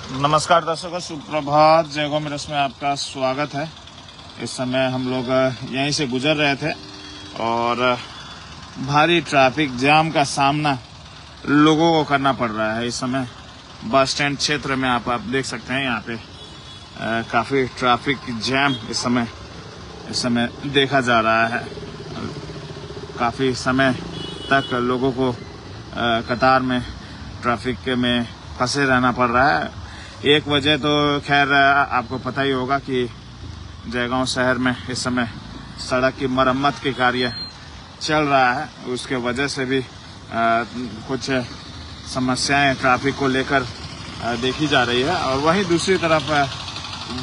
नमस्कार दर्शकों, सुप्रभात। जयगो मिरस में आपका स्वागत है। इस समय हम लोग यहीं से गुजर रहे थे और भारी ट्रैफिक जाम का सामना लोगों को करना पड़ रहा है। इस समय बस स्टैंड क्षेत्र में आप देख सकते हैं, यहाँ पे काफी ट्रैफिक जैम इस समय देखा जा रहा है। काफी समय तक लोगों को कतार में ट्रैफिक में फंसे रहना पड़ रहा है। एक वजह तो खैर आपको पता ही होगा कि जयगांव शहर में इस समय सड़क की मरम्मत के कार्य चल रहा है। उसके वजह से भी कुछ समस्याएं ट्रैफिक को लेकर देखी जा रही है और वहीं दूसरी तरफ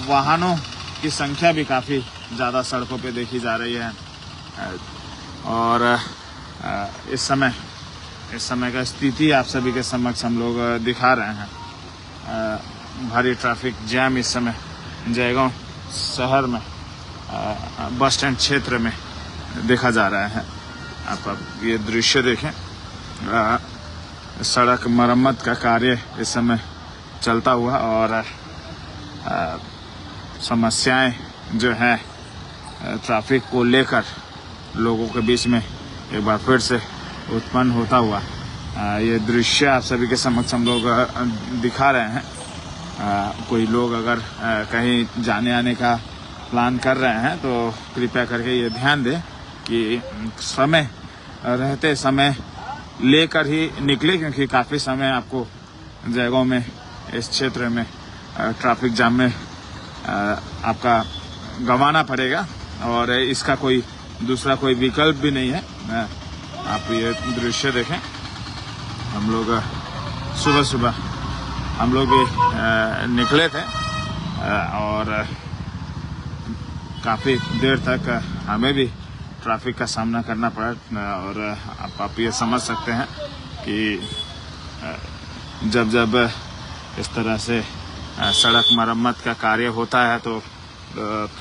वाहनों की संख्या भी काफ़ी ज़्यादा सड़कों पे देखी जा रही है। और इस समय का स्थिति आप सभी के समक्ष हम लोग दिखा रहे हैं। भारी ट्रैफिक जैम इस समय जयगांव शहर में बस स्टैंड क्षेत्र में देखा जा रहा है। आप ये दृश्य देखें, सड़क मरम्मत का कार्य इस समय चलता हुआ और समस्याएं जो है ट्रैफिक को लेकर लोगों के बीच में एक बार फिर से उत्पन्न होता हुआ ये दृश्य आप सभी के समक्ष हम लोग दिखा रहे हैं। कोई लोग अगर कहीं जाने आने का प्लान कर रहे हैं तो कृपया करके ये ध्यान दें कि समय रहते समय लेकर ही निकले, क्योंकि काफ़ी समय आपको जयगांव में इस क्षेत्र में ट्रैफिक जाम में आपका गंवाना पड़ेगा और इसका कोई दूसरा कोई विकल्प भी नहीं है। आप ये दृश्य देखें, हम लोग सुबह हम लोग निकले थे और काफ़ी देर तक हमें भी ट्रैफिक का सामना करना पड़ा और आप ये समझ सकते हैं कि जब इस तरह से सड़क मरम्मत का कार्य होता है तो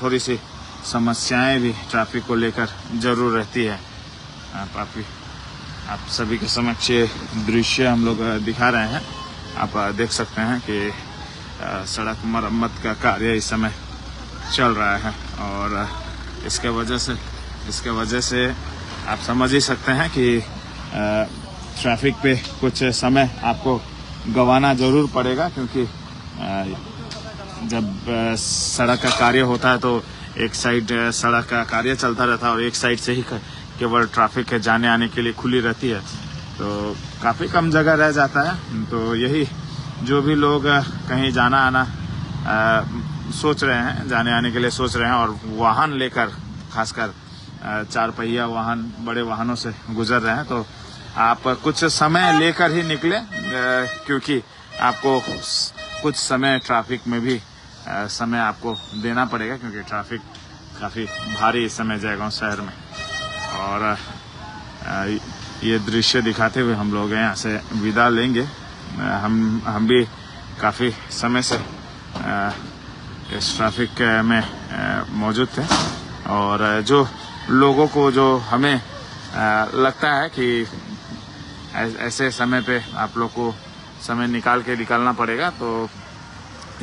थोड़ी सी समस्याएं भी ट्रैफिक को लेकर जरूर रहती है। आप सभी के समक्ष ये दृश्य हम लोग दिखा रहे हैं। आप देख सकते हैं कि सड़क मरम्मत का कार्य इस समय चल रहा है और इसके वजह से आप समझ ही सकते हैं कि ट्रैफिक पे कुछ समय आपको गंवाना जरूर पड़ेगा, क्योंकि जब सड़क का कार्य होता है तो एक साइड सड़क का कार्य चलता रहता है और एक साइड से ही केवल ट्रैफिक जाने आने के लिए खुली रहती है, तो काफ़ी कम जगह रह जाता है। तो यही जो भी लोग कहीं जाना आना सोच रहे हैं, जाने आने के लिए सोच रहे हैं और वाहन लेकर खासकर 4 पहिया वाहन, बड़े वाहनों से गुजर रहे हैं, तो आप कुछ समय लेकर ही निकले, क्योंकि आपको कुछ समय ट्रैफिक में भी समय आपको देना पड़ेगा, क्योंकि ट्रैफिक काफ़ी भारी इस समय जयगांव शहर में। और ये दृश्य दिखाते हुए हम लोग यहाँ से विदा लेंगे। हम भी काफ़ी समय से इस ट्रैफिक में मौजूद थे और जो लोगों को जो हमें लगता है कि ऐसे समय पे आप लोग को समय निकाल के निकलना पड़ेगा, तो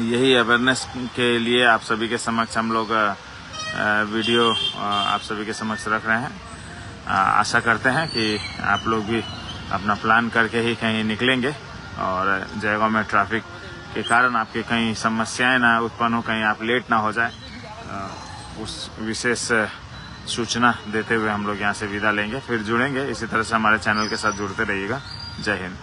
यही अवेयरनेस के लिए आप सभी के समक्ष हम लोग वीडियो आप सभी के समक्ष रख रहे हैं। आशा करते हैं कि आप लोग भी अपना प्लान करके ही कहीं निकलेंगे और जयगांव में ट्रैफिक के कारण आपके कहीं समस्याएं ना उत्पन्न हो, कहीं आप लेट ना हो जाए, उस विशेष सूचना देते हुए हम लोग यहाँ से विदा लेंगे। फिर जुड़ेंगे इसी तरह से, हमारे चैनल के साथ जुड़ते रहिएगा। जय हिंद।